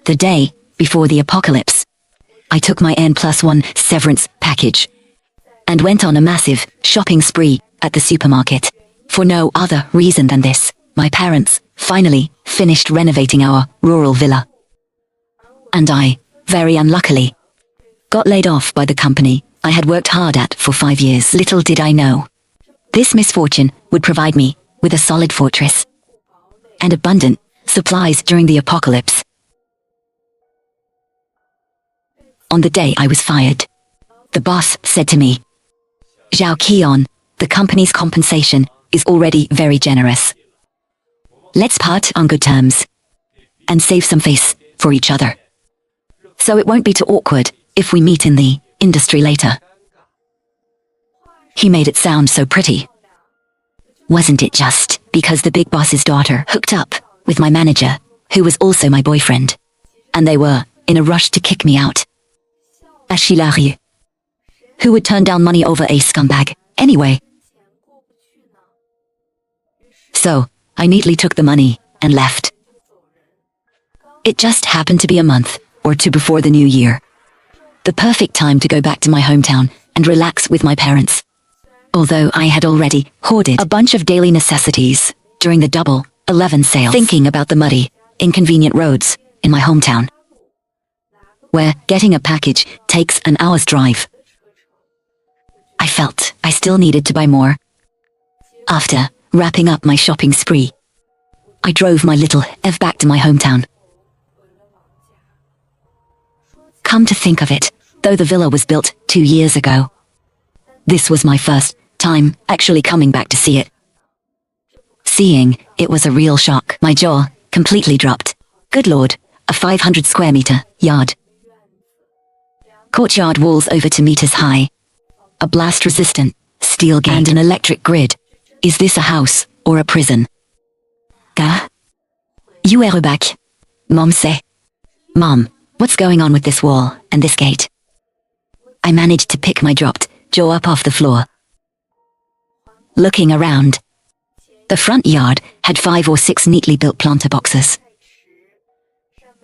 The day before the apocalypse, I took my N+1 severance package and went on a massive shopping spree at the supermarket. For no other reason than this, my parents finally finished renovating our rural villa. And I, very unluckily, got laid off by the company I had worked hard at for 5 years. Little did I know, this misfortune would provide me with a solid fortress and abundant supplies during the apocalypse. On the day I was fired, the boss said to me, "Zhao Qian, the company's compensation is already very generous. Let's part on good terms and save some face for each other, so it won't be too awkward if we meet in the industry later." He made it sound so pretty. Wasn't it just because the big boss's daughter hooked up with my manager, who was also my boyfriend, and they were in a rush to kick me out? Achillarieux. Who would turn down money over a scumbag, anyway? So, I neatly took the money and left. It just happened to be a month or two before the new year. The perfect time to go back to my hometown and relax with my parents. Although I had already hoarded a bunch of daily necessities during the Double 11 sale, thinking about the muddy, inconvenient roads in my hometown, where getting a package takes an hour's drive. I felt I still needed to buy more. After wrapping up my shopping spree, I drove my little Ev back to my hometown. Come to think of it, though the villa was built 2 years ago, this was my first time actually coming back to see it. Seeing it was a real shock. My jaw completely dropped. Good lord, a 500 square meter yard. Courtyard walls over 2 meters high. A blast-resistant steel gate and an electric grid. Is this a house or a prison? Gah? You are back. Mom say. Mom, what's going on with this wall and this gate? I managed to pick my dropped jaw up off the floor. Looking around, the front yard had 5 or 6 neatly built planter boxes,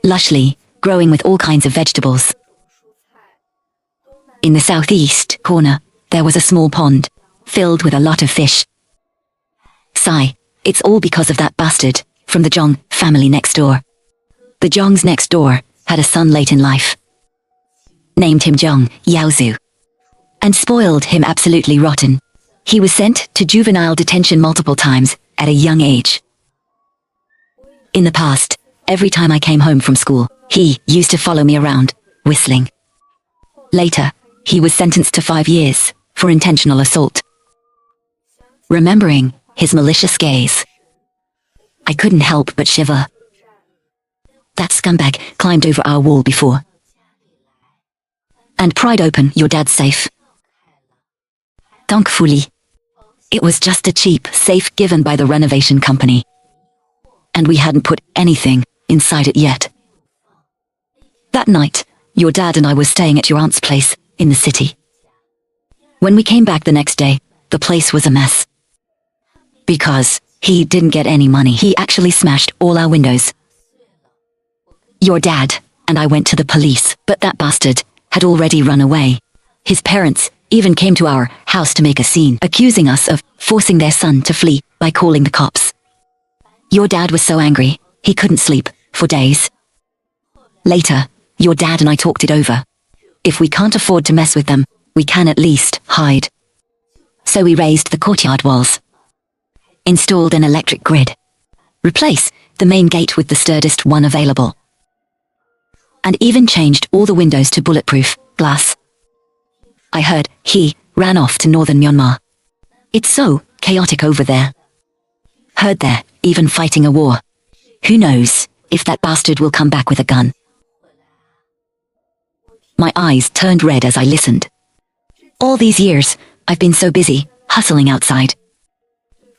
lushly growing with all kinds of vegetables. In the southeast corner, there was a small pond, filled with a lot of fish. Sigh, it's all because of that bastard from the Zhong family next door. The Zhongs next door had a son late in life. Named him Zhong Yaozu, and spoiled him absolutely rotten. He was sent to juvenile detention multiple times at a young age. In the past, every time I came home from school, he used to follow me around, whistling. Later, he was sentenced to 5 years for intentional assault. Remembering his malicious gaze, I couldn't help but shiver. That scumbag climbed over our wall before and pried open your dad's safe. Thankfully, it was just a cheap safe given by the renovation company, and we hadn't put anything inside it yet. That night, your dad and I were staying at your aunt's place in the city. When we came back the next day, the place was a mess. Because he didn't get any money, he actually smashed all our windows. Your dad and I went to the police, but that bastard had already run away. His parents even came to our house to make a scene, accusing us of forcing their son to flee by calling the cops. Your dad was so angry, he couldn't sleep for days. Later, your dad and I talked it over. If we can't afford to mess with them, we can at least hide. So we raised the courtyard walls, installed an electric grid, replaced the main gate with the sturdiest one available, and even changed all the windows to bulletproof glass. I heard he ran off to northern Myanmar. It's so chaotic over there. Heard they're even fighting a war. Who knows if that bastard will come back with a gun. My eyes turned red as I listened. All these years, I've been so busy, hustling outside.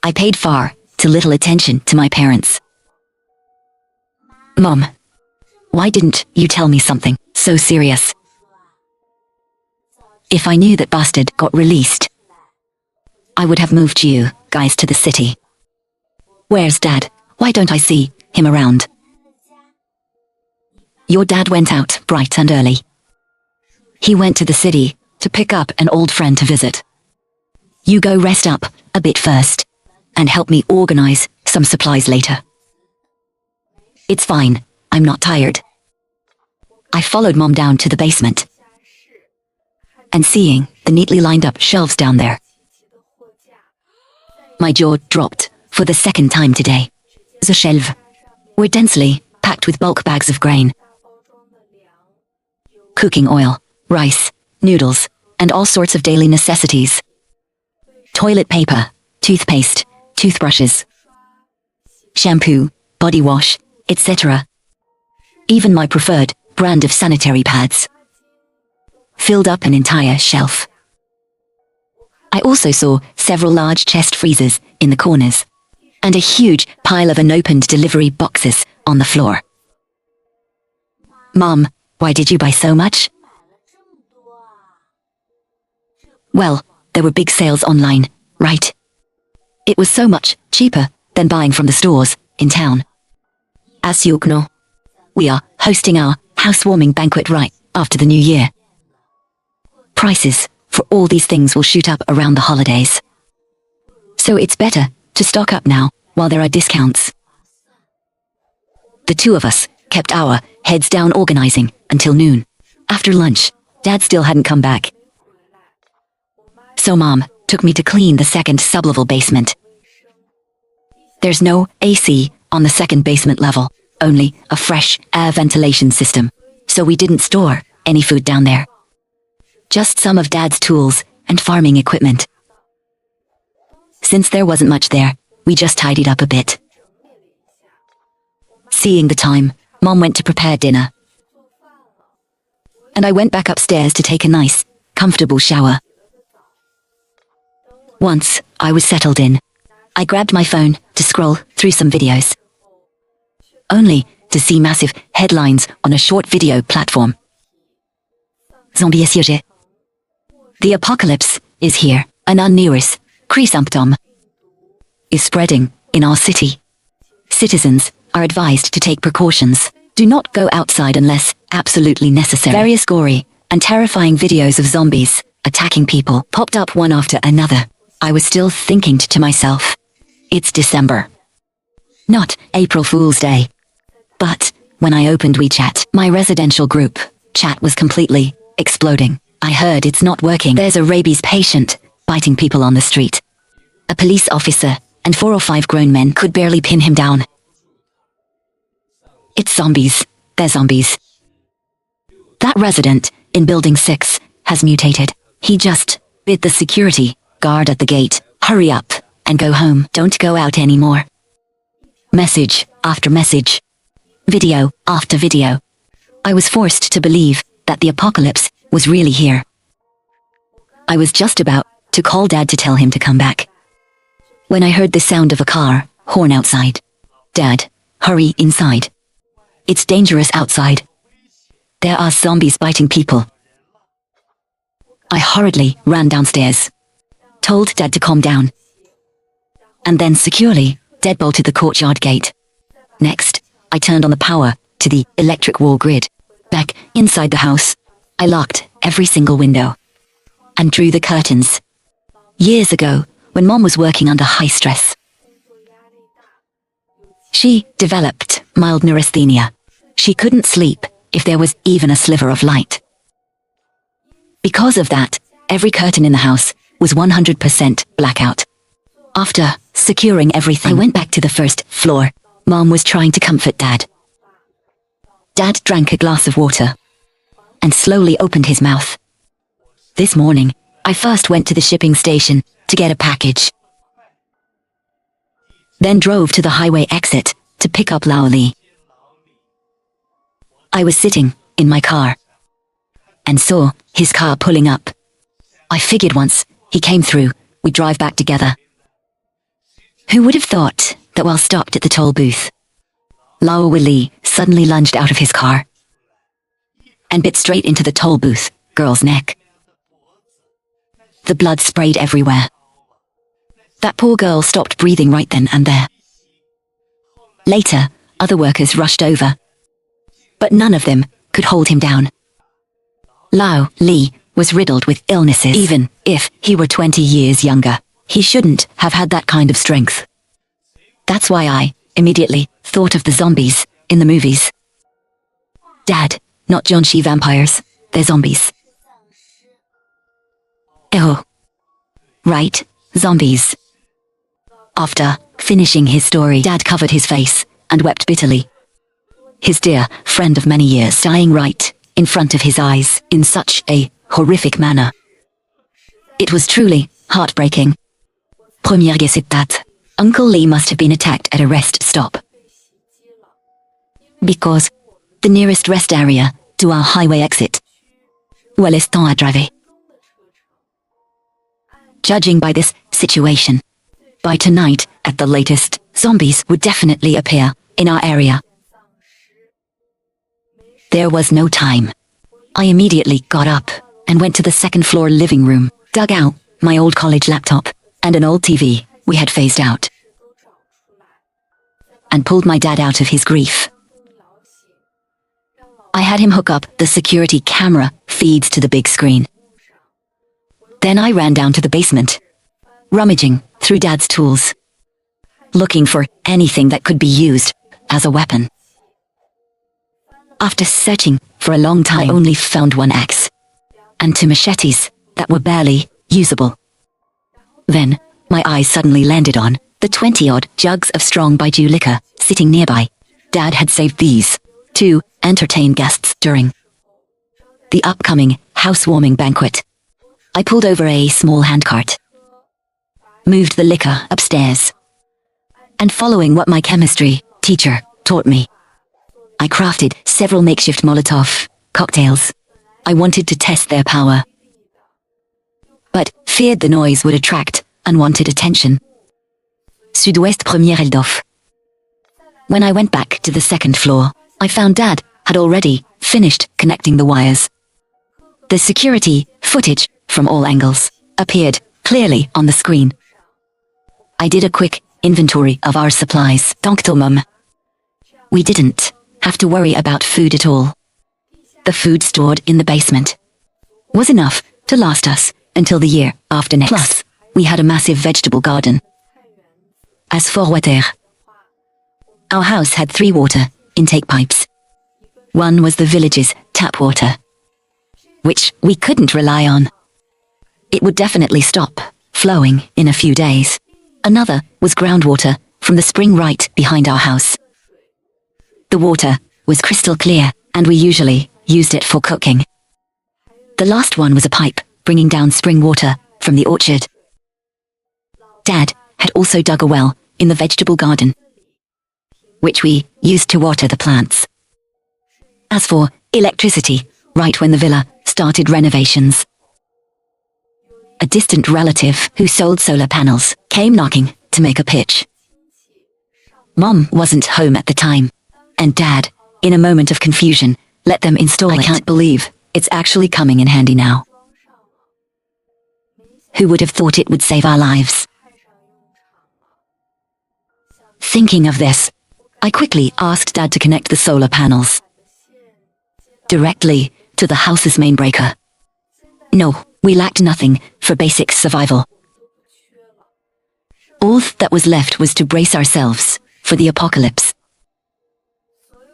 I paid far too little attention to my parents. Mom, why didn't you tell me something so serious? If I knew that bastard got released, I would have moved you guys to the city. Where's Dad? Why don't I see him around? Your dad went out bright and early. He went to the city to pick up an old friend to visit. You go rest up a bit first and help me organize some supplies later. It's fine, I'm not tired. I followed Mom down to the basement and seeing the neatly lined up shelves down there, my jaw dropped for the second time today. The shelves were densely packed with bulk bags of grain, cooking oil, rice, noodles, and all sorts of daily necessities. Toilet paper, toothpaste, toothbrushes, shampoo, body wash, etc. Even my preferred brand of sanitary pads filled up an entire shelf. I also saw several large chest freezers in the corners and a huge pile of unopened delivery boxes on the floor. Mom, why did you buy so much? Well, there were big sales online, right? It was so much cheaper than buying from the stores in town. As you know, we are hosting our housewarming banquet right after the new year. Prices for all these things will shoot up around the holidays. So it's better to stock up now while there are discounts. The two of us kept our heads down organizing until noon. After lunch, Dad still hadn't come back. So Mom took me to clean the second sublevel basement. There's no AC on the second basement level, only a fresh air ventilation system, so we didn't store any food down there. Just some of Dad's tools and farming equipment. Since there wasn't much there, we just tidied up a bit. Seeing the time, Mom went to prepare dinner. And I went back upstairs to take a nice, comfortable shower. Once I was settled in, I grabbed my phone to scroll through some videos, only to see massive headlines on a short video platform. Zombie assiégé. The apocalypse is here. An unnearous symptom is spreading in our city. Citizens are advised to take precautions. Do not go outside unless absolutely necessary. Various gory and terrifying videos of zombies attacking people popped up one after another. I was still thinking to myself, it's December, not April Fool's Day. But when I opened WeChat, my residential group chat was completely exploding. I heard it's not working. There's a rabies patient biting people on the street. A police officer and 4 or 5 grown men could barely pin him down. It's zombies. They're zombies. That resident in Building 6 has mutated. He just bid the security guard at the gate, hurry up and go home. Don't go out anymore. Message after message. Video after video. I was forced to believe that the apocalypse was really here. I was just about to call Dad to tell him to come back, when I heard the sound of a car horn outside. Dad, hurry inside. It's dangerous outside. There are zombies biting people. I hurriedly ran downstairs, told Dad to calm down, and then securely deadbolted the courtyard gate. Next, I turned on the power to the electric wall grid. Back inside the house, I locked every single window and drew the curtains. Years ago, when Mom was working under high stress, she developed mild neurasthenia. She couldn't sleep if there was even a sliver of light. Because of that, every curtain in the house was 100% blackout. After securing everything, I went back to the first floor. Mom was trying to comfort Dad. Dad drank a glass of water and slowly opened his mouth. This morning, I first went to the shipping station to get a package, then drove to the highway exit to pick up Lao Li. I was sitting in my car and saw his car pulling up. I figured once he came through, we'd drive back together. Who would have thought that while stopped at the toll booth, Lao Li suddenly lunged out of his car and bit straight into the toll booth girl's neck. The blood sprayed everywhere. That poor girl stopped breathing right then and there. Later, other workers rushed over, but none of them could hold him down. Lao Li was riddled with illnesses. Even if he were 20 years younger, he shouldn't have had that kind of strength. That's why I immediately thought of the zombies in the movies. Dad, not Jiangxi vampires, they're zombies. Oh. Right, zombies. After finishing his story, Dad covered his face and wept bitterly. His dear friend of many years dying right in front of his eyes in such a horrific manner. It was truly heartbreaking. Première guess at that. Uncle Lee must have been attacked at a rest stop. Because the nearest rest area to our highway exit. Où est-ce à driver? Judging by this situation, by tonight, at the latest, zombies would definitely appear in our area. There was no time. I immediately got up and went to the second floor living room, dug out my old college laptop and an old TV we had phased out, and pulled my dad out of his grief. I had him hook up the security camera feeds to the big screen. Then I ran down to the basement, rummaging through Dad's tools, looking for anything that could be used as a weapon. After searching for a long time, I only found one axe and 2 machetes that were barely usable. Then, my eyes suddenly landed on the 20-odd jugs of strong baijiu liquor sitting nearby. Dad had saved these to entertain guests during the upcoming housewarming banquet. I pulled over a small handcart, moved the liquor upstairs, and following what my chemistry teacher taught me, I crafted several makeshift Molotov cocktails. I wanted to test their power, but feared the noise would attract unwanted attention. Sud-Ouest Première Eldof. When I went back to the second floor, I found Dad had already finished connecting the wires. The security footage from all angles appeared clearly on the screen. I did a quick inventory of our supplies. Dr. Mum. We didn't have to worry about food at all. The food stored in the basement was enough to last us until the year after next. Plus, we had a massive vegetable garden. As for water, our house had 3 water intake pipes. One was the village's tap water, which we couldn't rely on. It would definitely stop flowing in a few days. Another was groundwater from the spring right behind our house. The water was crystal clear, and we usually used it for cooking. The last one was a pipe bringing down spring water from the orchard. Dad had also dug a well in the vegetable garden, which we used to water the plants. As for electricity, right when the villa started renovations, a distant relative who sold solar panels came knocking to make a pitch. Mom wasn't home at the time, and Dad, in a moment of confusion, let them install it. I can't believe it's actually coming in handy now. Who would have thought it would save our lives? Thinking of this, I quickly asked Dad to connect the solar panels directly to the house's main breaker. No, we lacked nothing for basic survival. All that was left was to brace ourselves for the apocalypse.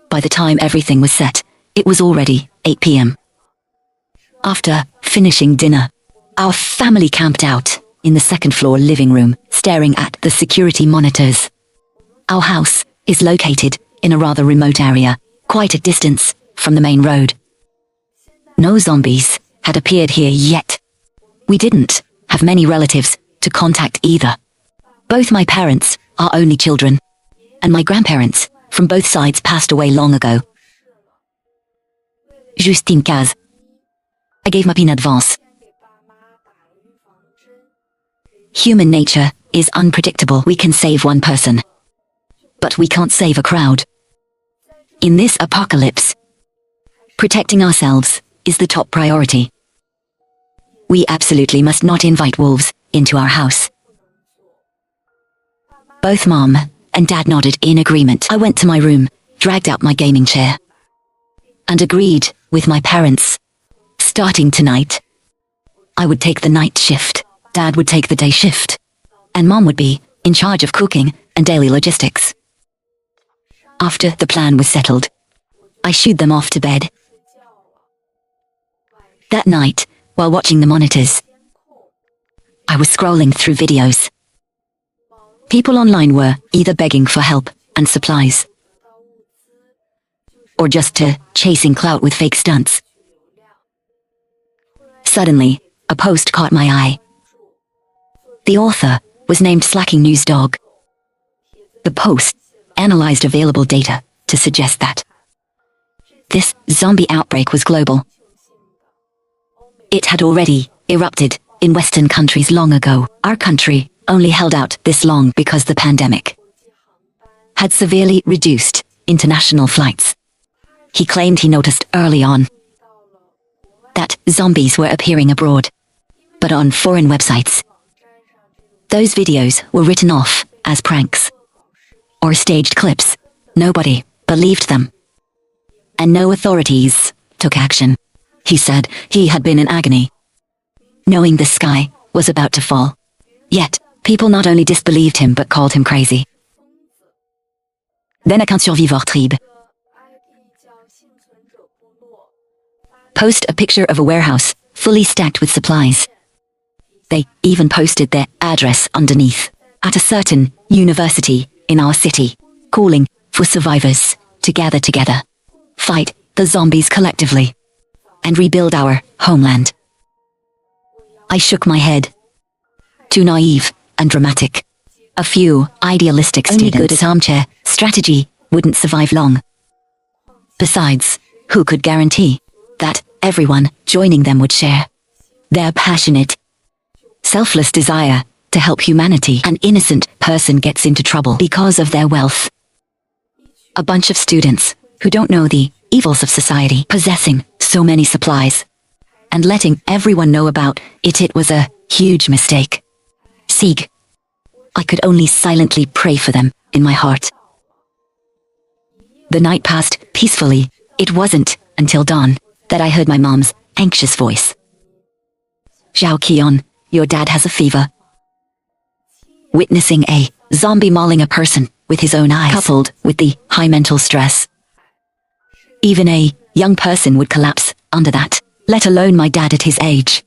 By the time everything was set, it was already 8 p.m. After finishing dinner, our family camped out in the second floor living room, staring at the security monitors. Our house is located in a rather remote area, quite a distance from the main road. No zombies had appeared here yet. We didn't have many relatives to contact either. Both my parents are only children, and my grandparents from both sides passed away long ago. Justine Caz. I gave my in advance. Human nature is unpredictable. We can save one person, but we can't save a crowd. In this apocalypse, protecting ourselves is the top priority. We absolutely must not invite wolves into our house. Both Mom and Dad nodded in agreement. I went to my room, dragged out my gaming chair, and agreed with my parents. Starting tonight, I would take the night shift, Dad would take the day shift, and Mom would be in charge of cooking and daily logistics. After the plan was settled, I shooed them off to bed. That night, while watching the monitors, I was scrolling through videos. People online were either begging for help and supplies, or just chasing clout with fake stunts. Suddenly, a post caught my eye. The author was named Slacking News Dog. The post analyzed available data to suggest that this zombie outbreak was global. It had already erupted in Western countries long ago. Our country only held out this long because the pandemic had severely reduced international flights. He claimed he noticed early on that zombies were appearing abroad, but on foreign websites, those videos were written off as pranks or staged clips. Nobody believed them, and no authorities took action. He said he had been in agony, knowing the sky was about to fall. Yet, people not only disbelieved him but called him crazy. Then qu'un survivor tribe post a picture of a warehouse fully stacked with supplies. They even posted their address underneath, at a certain university in our city, calling for survivors to gather together, fight the zombies collectively, and rebuild our homeland. I shook my head. Too naive and dramatic. A few idealistic students good at armchair strategy wouldn't survive long. Besides, who could guarantee that everyone joining them would share their passionate, selfless desire to help humanity? An innocent person gets into trouble because of their wealth. A bunch of students who don't know the evils of society possessing so many supplies and letting everyone know about it. It was a huge mistake. Sieg. I could only silently pray for them in my heart. The night passed peacefully. It wasn't until dawn that I heard my mom's anxious voice. Zhao Qian, your dad has a fever. Witnessing a zombie mauling a person with his own eyes, coupled with the high mental stress. Even a young person would collapse under that, let alone my dad at his age.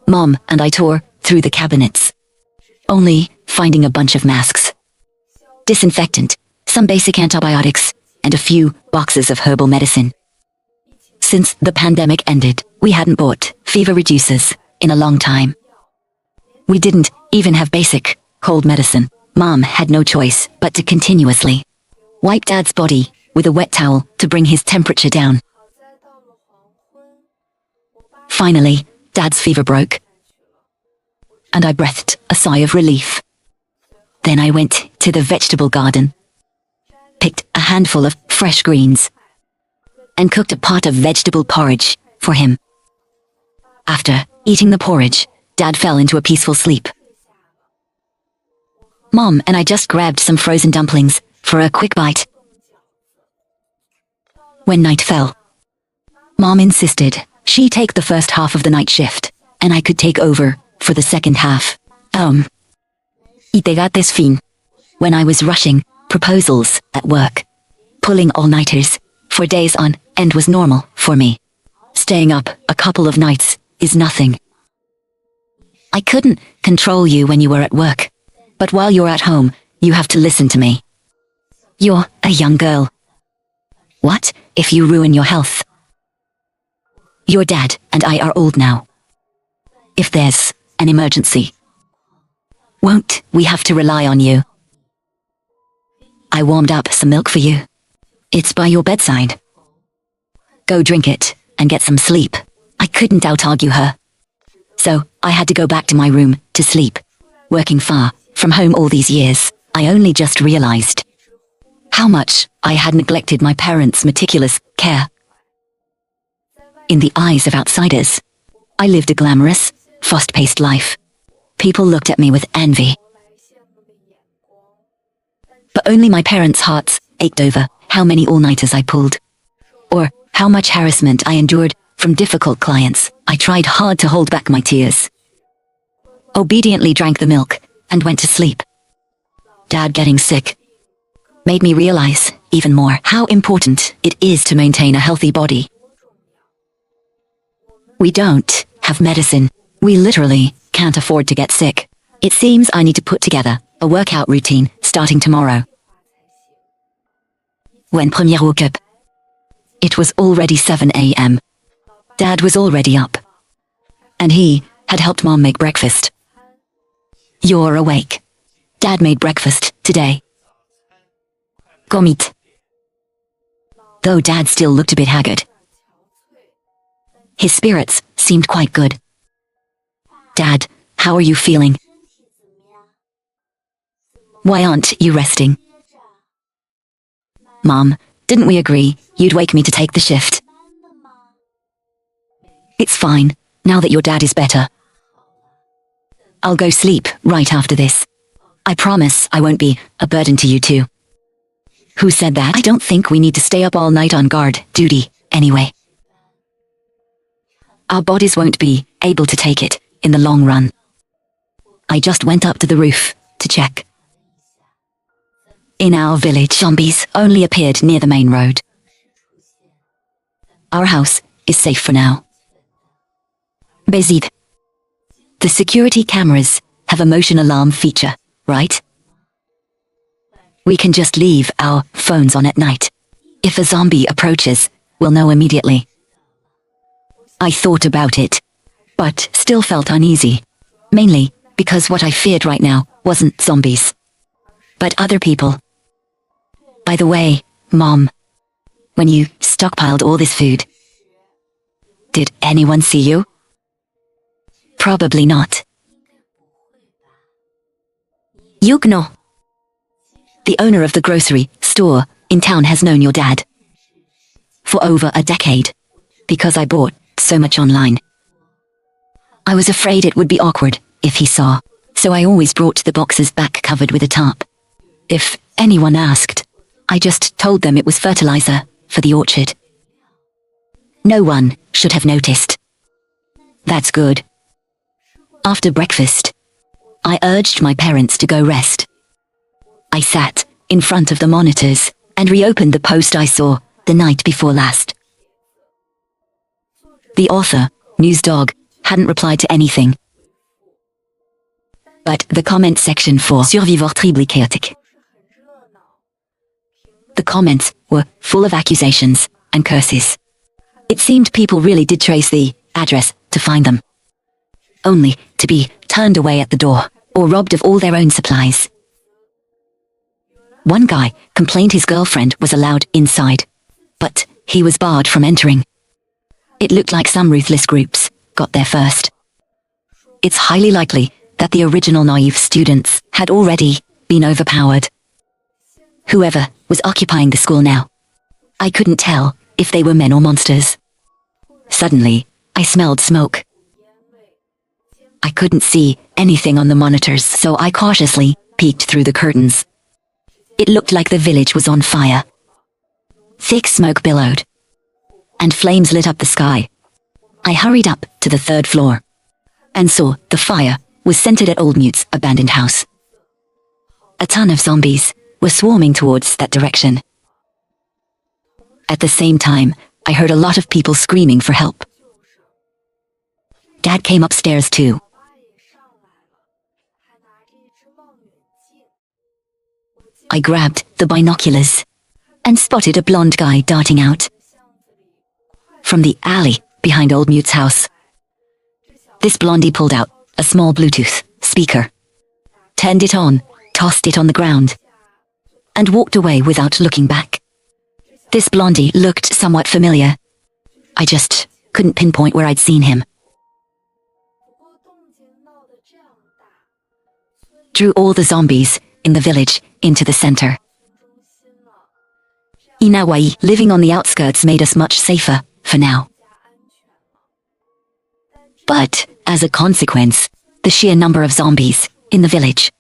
Mom and I tore through the cabinets, only finding a bunch of masks, disinfectant, some basic antibiotics, and a few boxes of herbal medicine. Since the pandemic ended, we hadn't bought fever reducers in a long time. We didn't even have basic cold medicine. Mom had no choice but to continuously wipe Dad's body with a wet towel to bring his temperature down. Finally, Dad's fever broke, and I breathed a sigh of relief. Then I went to the vegetable garden, picked a handful of fresh greens, and cooked a pot of vegetable porridge for him. After eating the porridge, Dad fell into a peaceful sleep. Mom and I just grabbed some frozen dumplings for a quick bite. When night fell, Mom insisted she take the first half of the night shift, and I could take over for the second half. Ite this fin. When I was rushing proposals at work, pulling all-nighters for days on end was normal for me. Staying up a couple of nights is nothing. I couldn't control you when you were at work, but while you're at home, you have to listen to me. You're a young girl. What if you ruin your health? Your dad and I are old now. If there's an emergency, won't we have to rely on you? I warmed up some milk for you. It's by your bedside. Go drink it and get some sleep. I couldn't out-argue her. So I had to go back to my room to sleep. Working far from home all these years, I only just realized how much I had neglected my parents' meticulous care. In the eyes of outsiders, I lived a glamorous, fast-paced life. People looked at me with envy. But only my parents' hearts ached over how many all-nighters I pulled, or how much harassment I endured from difficult clients. I tried hard to hold back my tears. Obediently drank the milk and went to sleep. Dad getting sick made me realize even more how important it is to maintain a healthy body. We don't have medicine. We literally can't afford to get sick. It seems I need to put together a workout routine starting tomorrow. When Première woke up, it was already 7 a.m. Dad was already up, and he had helped Mom make breakfast. You're awake. Dad made breakfast today. Gomit. Though Dad still looked a bit haggard, his spirits seemed quite good. Dad, how are you feeling? Why aren't you resting? Mom, didn't we agree you'd wake me to take the shift? It's fine, now that your dad is better. I'll go sleep right after this. I promise I won't be a burden to you two. Who said that? I don't think we need to stay up all night on guard duty, anyway. Our bodies won't be able to take it in the long run. I just went up to the roof to check. In our village, zombies only appeared near the main road. Our house is safe for now. Bezid. The security cameras have a motion alarm feature, right? We can just leave our phones on at night. If a zombie approaches, we'll know immediately. I thought about it, but still felt uneasy. Mainly because what I feared right now wasn't zombies, but other people. By the way, Mom, when you stockpiled all this food, did anyone see you? Probably not. Yugno. The owner of the grocery store in town has known your dad for over a decade, because I bought so much online. I was afraid it would be awkward if he saw, so I always brought the boxes back covered with a tarp. If anyone asked, I just told them it was fertilizer for the orchard. No one should have noticed. That's good. After breakfast, I urged my parents to go rest. I sat in front of the monitors and reopened the post I saw the night before last. The author, News Dog, hadn't replied to anything. But the comment section for Survivor Tribly Chaotic. The comments were full of accusations and curses. It seemed people really did trace the address to find them, only to be turned away at the door or robbed of all their own supplies. One guy complained his girlfriend was allowed inside, but he was barred from entering. It looked like some ruthless groups got there first. It's highly likely that the original naive students had already been overpowered. Whoever was occupying the school now, I couldn't tell if they were men or monsters. Suddenly, I smelled smoke. I couldn't see anything on the monitors, so I cautiously peeked through the curtains. It looked like the village was on fire. Thick smoke billowed, and flames lit up the sky. I hurried up to the third floor, and saw the fire was centered at Old Mute's abandoned house. A ton of zombies were swarming towards that direction. At the same time, I heard a lot of people screaming for help. Dad came upstairs too. I grabbed the binoculars and spotted a blonde guy darting out from the alley behind Old Mute's house. This blondie pulled out a small Bluetooth speaker, turned it on, tossed it on the ground, and walked away without looking back. This blondie looked somewhat familiar. I just couldn't pinpoint where I'd seen him. Drew all the zombies in the village into the center. Inawai living on the outskirts made us much safer for now. But, as a consequence, the sheer number of zombies in the village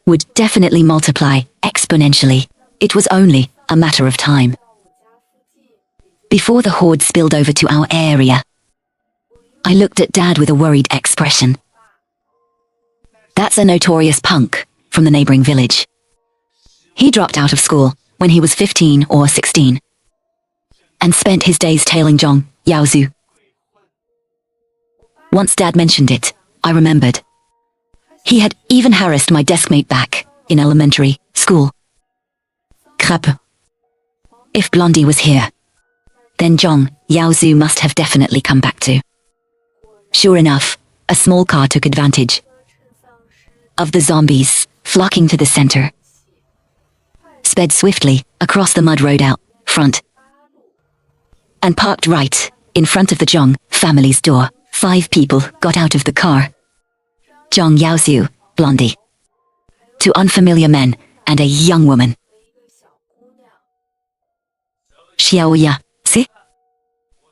would definitely multiply exponentially. It was only a matter of time before the horde spilled over to our area. I looked at Dad with a worried expression. That's a notorious punk from the neighboring village. He dropped out of school when he was 15 or 16 and spent his days tailing Zhong Yaozu. Once Dad mentioned it, I remembered. He had even harassed my deskmate back in elementary school. Crap. If Blondie was here, then Zhong Yaozu must have definitely come back too. Sure enough, a small car took advantage of the zombies flocking to the center, sped swiftly across the mud road out front, and parked right in front of the Zhong family's door. 5 people got out of the car. Zhong Yaozu, Blondie, 2 unfamiliar men, and a young woman. Xiaoya, see?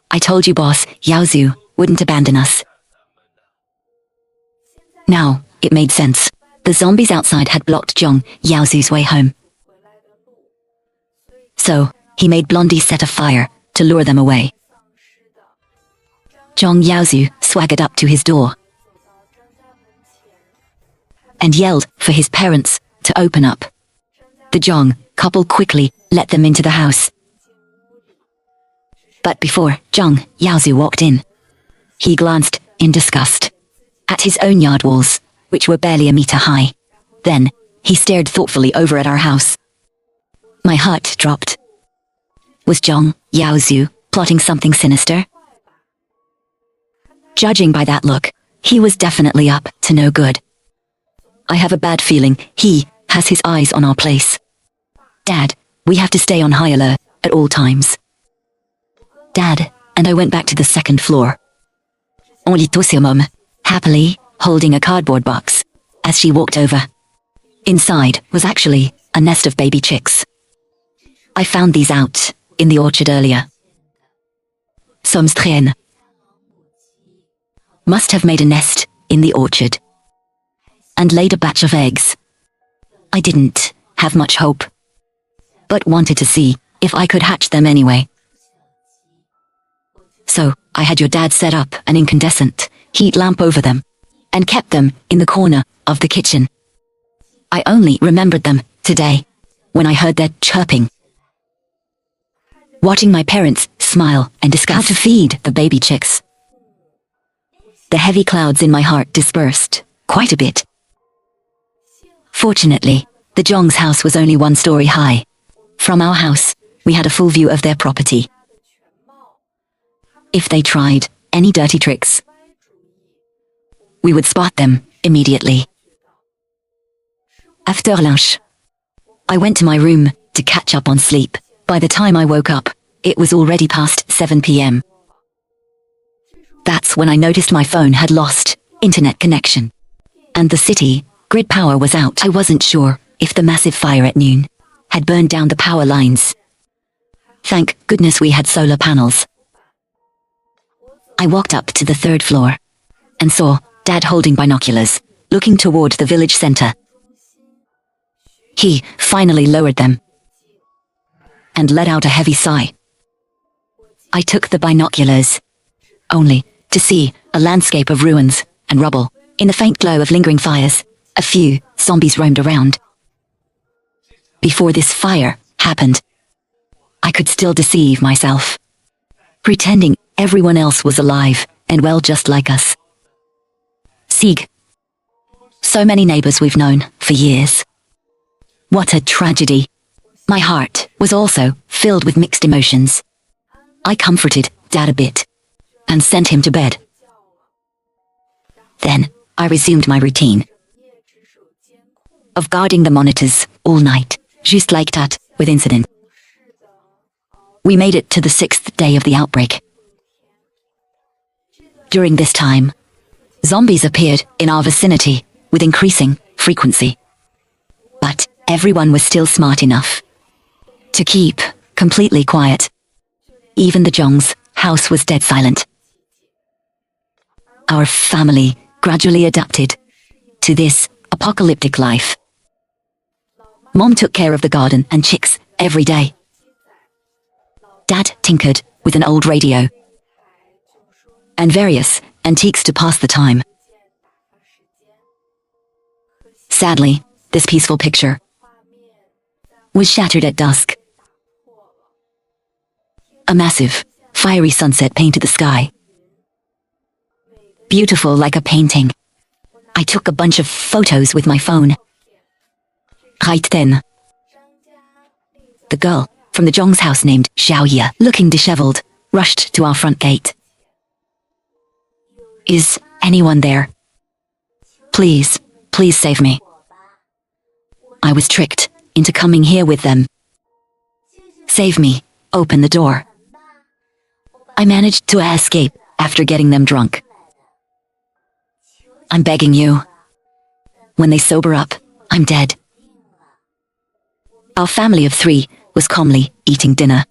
I told you boss Yaozu wouldn't abandon us. Now, it made sense. The zombies outside had blocked Zhong Yaozu's way home. So, he made Blondie set a fire to lure them away. Zhong Yaozu swaggered up to his door and yelled for his parents to open up. The Zhong couple quickly let them into the house. But before Zhong Yaozu walked in, he glanced in disgust at his own yard walls, which were barely a meter high. Then, he stared thoughtfully over at our house. My heart dropped. Was Zhong Yaozu plotting something sinister? Judging by that look, he was definitely up to no good. I have a bad feeling he has his eyes on our place. Dad, we have to stay on high alert at all times. Dad and I went back to the second floor. On lit sur mom, happily holding a cardboard box as she walked over. Inside was actually a nest of baby chicks. I found these out in the orchard earlier. Sommes traîne. Must have made a nest in the orchard and laid a batch of eggs. I didn't have much hope, but wanted to see if I could hatch them anyway. So, I had your dad set up an incandescent heat lamp over them and kept them in the corner of the kitchen. I only remembered them today when I heard their chirping. Watching my parents smile and discuss how to feed the baby chicks, the heavy clouds in my heart dispersed quite a bit. Fortunately, the Zhong's house was only 1 story high. From our house, we had a full view of their property. If they tried any dirty tricks, we would spot them immediately. After lunch, I went to my room to catch up on sleep. By the time I woke up, it was already past 7 p.m. That's when I noticed my phone had lost internet connection, and the city grid power was out. I wasn't sure if the massive fire at noon had burned down the power lines. Thank goodness we had solar panels. I walked up to the 3rd floor and saw Dad holding binoculars, looking toward the village center. He finally lowered them and let out a heavy sigh. I took the binoculars, only to see a landscape of ruins and rubble. In the faint glow of lingering fires, a few zombies roamed around. Before this fire happened, I could still deceive myself, pretending everyone else was alive and well just like us. Sieg. So many neighbors we've known for years. What a tragedy. My heart was also filled with mixed emotions. I comforted Dad a bit and sent him to bed. Then I resumed my routine of guarding the monitors all night, just like that with incident. We made it to the 6th day of the outbreak. During this time, zombies appeared in our vicinity with increasing frequency. But everyone was still smart enough to keep completely quiet. Even the Zhong's house was dead silent. Our family gradually adapted to this apocalyptic life. Mom took care of the garden and chicks every day. Dad tinkered with an old radio and various antiques to pass the time. Sadly, this peaceful picture was shattered at dusk. A massive, fiery sunset painted the sky, beautiful like a painting. I took a bunch of photos with my phone. Right then, the girl from the Zhong's house named Xiao Ye, looking disheveled, rushed to our front gate. Is anyone there? Please, please save me. I was tricked into coming here with them. Save me, open the door. I managed to escape after getting them drunk. I'm begging you. When they sober up, I'm dead. Our family of 3 was calmly eating dinner.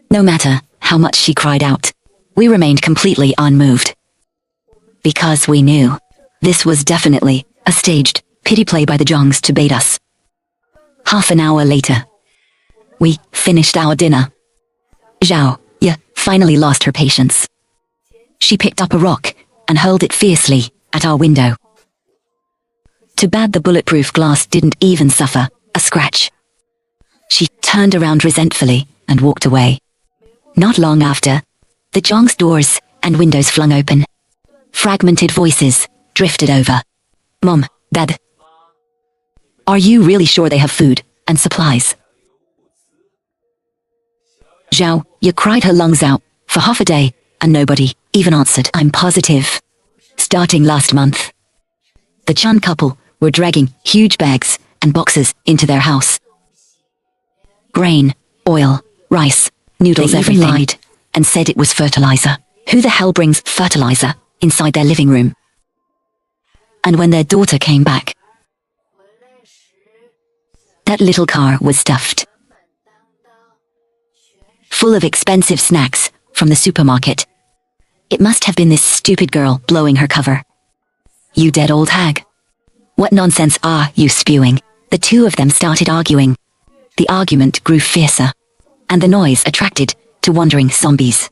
No matter how much she cried out, we remained completely unmoved. Because we knew this was definitely a staged pity play by the Zhongs to bait us. Half an hour later, we finished our dinner. Xiao Ye finally lost her patience. She picked up a rock and hurled it fiercely at our window. Too bad the bulletproof glass didn't even suffer a scratch. She turned around resentfully and walked away. Not long after, the Zhong's doors and windows flung open. Fragmented voices drifted over. Mom, Dad. Are you really sure they have food and supplies? Xiao Ye cried her lungs out for half a day, and nobody even answered. I'm positive. Starting last month, the Chun couple were dragging huge bags and boxes into their house. Grain, oil, rice, noodles, everything. They even lied and said it was fertilizer. Who the hell brings fertilizer inside their living room? And when their daughter came back, that little car was stuffed full of expensive snacks from the supermarket. It must have been this stupid girl blowing her cover. You dead old hag. What nonsense are you spewing? The two of them started arguing. The argument grew fiercer, and the noise attracted to wandering zombies.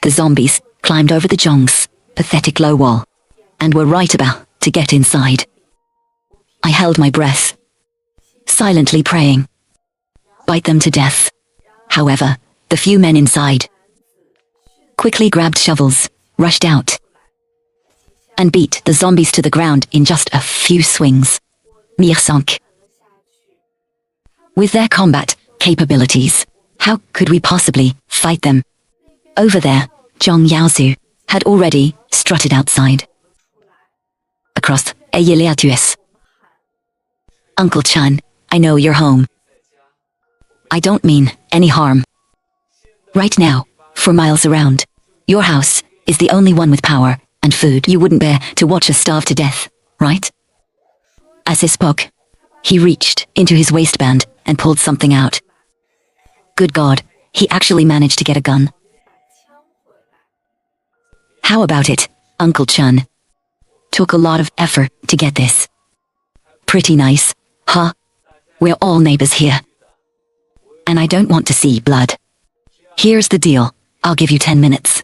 The zombies climbed over the Zhong's pathetic low wall, and were right about to get inside. I held my breath, silently praying. Bite them to death. However, the few men inside quickly grabbed shovels, rushed out, and beat the zombies to the ground in just a few swings. Mirsank. With their combat capabilities, how could we possibly fight them? Over there, Zhong Yaozu had already strutted outside. Across Ayiliatues. Uncle Chan, I know you're home. I don't mean any harm. Right now, for miles around, your house is the only one with power and food. You wouldn't bear to watch us starve to death, right? As he spoke, he reached into his waistband and pulled something out. Good God, he actually managed to get a gun. How about it, Uncle Chun? Took a lot of effort to get this. Pretty nice, huh? We're all neighbors here. And I don't want to see blood. Here's the deal, I'll give you 10 minutes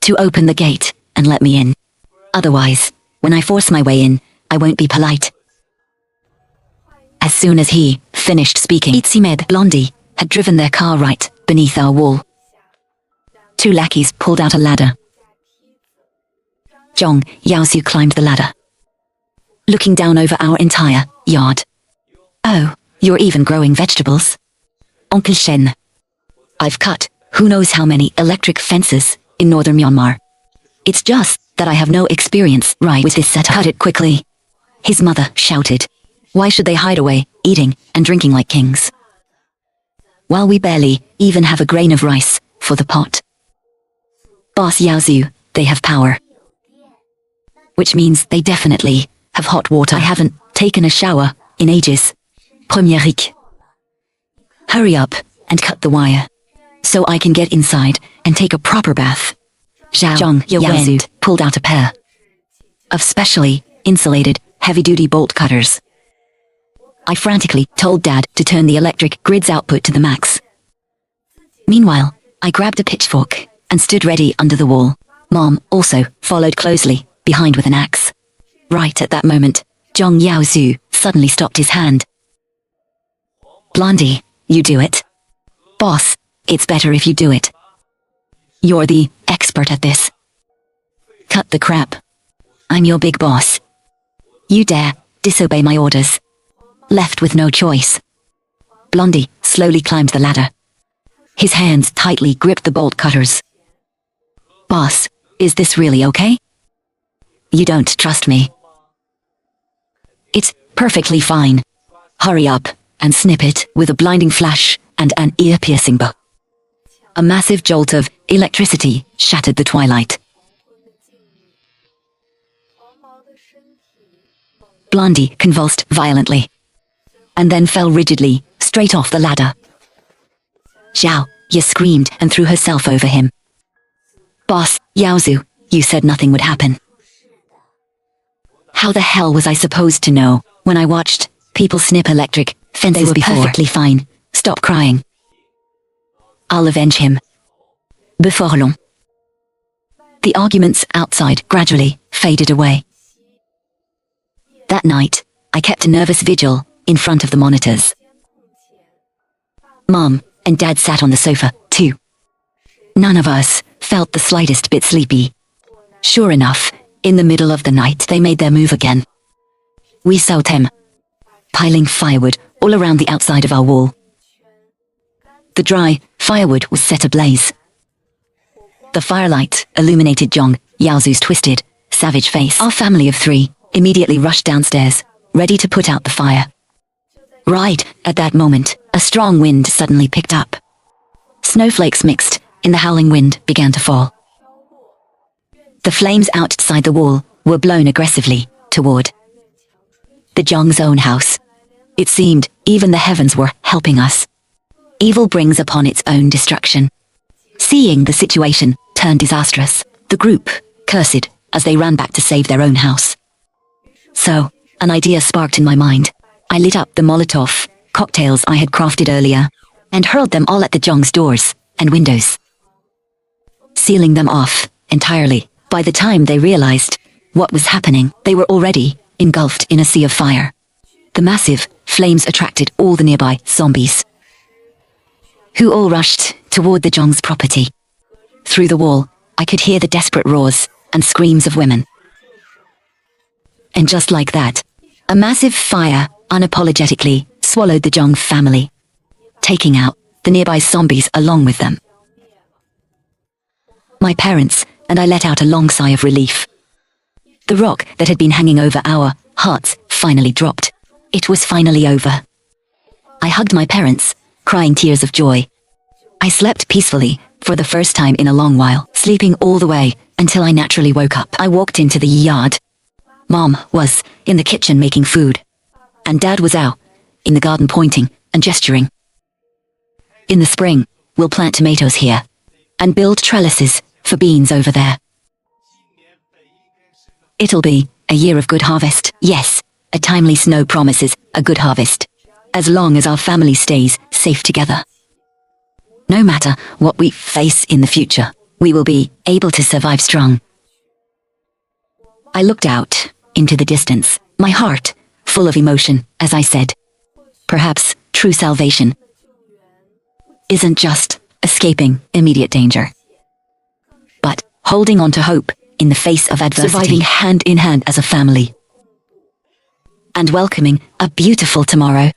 to open the gate and let me in. Otherwise, when I force my way in, I won't be polite. As soon as he finished speaking, Itzimed Blondie had driven their car right beneath our wall. 2 lackeys pulled out a ladder. Zhong Yaozu climbed the ladder, looking down over our entire yard. Oh, you're even growing vegetables? Onkel Shen. I've cut who knows how many electric fences in northern Myanmar. It's just that I have no experience with this setup. Cut it quickly, his mother shouted. Why should they hide away, eating and drinking like kings, while we barely even have a grain of rice for the pot? Boss Yaozu, they have power. Which means they definitely have hot water. I haven't taken a shower in ages. Premierique. Hurry up and cut the wire, so I can get inside and take a proper bath. Zhang Yaozu pulled out a pair of specially insulated heavy-duty bolt cutters. I frantically told Dad to turn the electric grid's output to the max. Meanwhile, I grabbed a pitchfork and stood ready under the wall. Mom also followed closely, behind with an axe. Right at that moment, Zhong Yaozu suddenly stopped his hand. Blondie, you do it. Boss, it's better if you do it. You're the expert at this. Cut the crap. I'm your big boss. You dare disobey my orders. Left with no choice. Blondie slowly climbed the ladder. His hands tightly gripped the bolt cutters. Boss, is this really okay? You don't trust me. It's perfectly fine. Hurry up and snip it with a blinding flash and an ear-piercing buzz. A massive jolt of electricity shattered the twilight. Blondie convulsed violently, and then fell rigidly, straight off the ladder. Zhao Ye screamed and threw herself over him. Boss, Yaozu, you said nothing would happen. How the hell was I supposed to know when I watched people snip electric fences before? They were perfectly fine. Stop crying. I'll avenge him. Before long. The arguments outside gradually faded away. That night, I kept a nervous vigil in front of the monitors. Mom and Dad sat on the sofa, too. None of us felt the slightest bit sleepy. Sure enough, in the middle of the night they made their move again. We saw them piling firewood all around the outside of our wall. The dry firewood was set ablaze. The firelight illuminated Zhong Yaozu's twisted, savage face. Our family of 3 immediately rushed downstairs, ready to put out the fire. Right at that moment, a strong wind suddenly picked up. Snowflakes mixed in the howling wind began to fall. The flames outside the wall were blown aggressively toward the Zhong's own house. It seemed even the heavens were helping us. Evil brings upon its own destruction. Seeing the situation turn disastrous, the group cursed as they ran back to save their own house. So, an idea sparked in my mind. I lit up the Molotov cocktails I had crafted earlier and hurled them all at the Zhong's doors and windows, sealing them off entirely. By the time they realized what was happening, they were already engulfed in a sea of fire. The massive flames attracted all the nearby zombies, who all rushed toward the Zhong's property. Through the wall, I could hear the desperate roars and screams of women. And just like that, a massive fire unapologetically swallowed the Zhong family, taking out the nearby zombies along with them. My parents and I let out a long sigh of relief. The rock that had been hanging over our hearts finally dropped. It was finally over. I hugged my parents, crying tears of joy. I slept peacefully for the first time in a long while, sleeping all the way until I naturally woke up. I walked into the yard. Mom was in the kitchen making food, and Dad was out in the garden pointing and gesturing. In the spring, we'll plant tomatoes here and build trellises for beans over there. It'll be a year of good harvest. Yes, a timely snow promises a good harvest, as long as our family stays safe together. No matter what we face in the future, we will be able to survive strong. I looked out into the distance, my heart full of emotion as I said, perhaps true salvation isn't just escaping immediate danger, but holding on to hope in the face of adversity, surviving hand in hand as a family, and welcoming a beautiful tomorrow.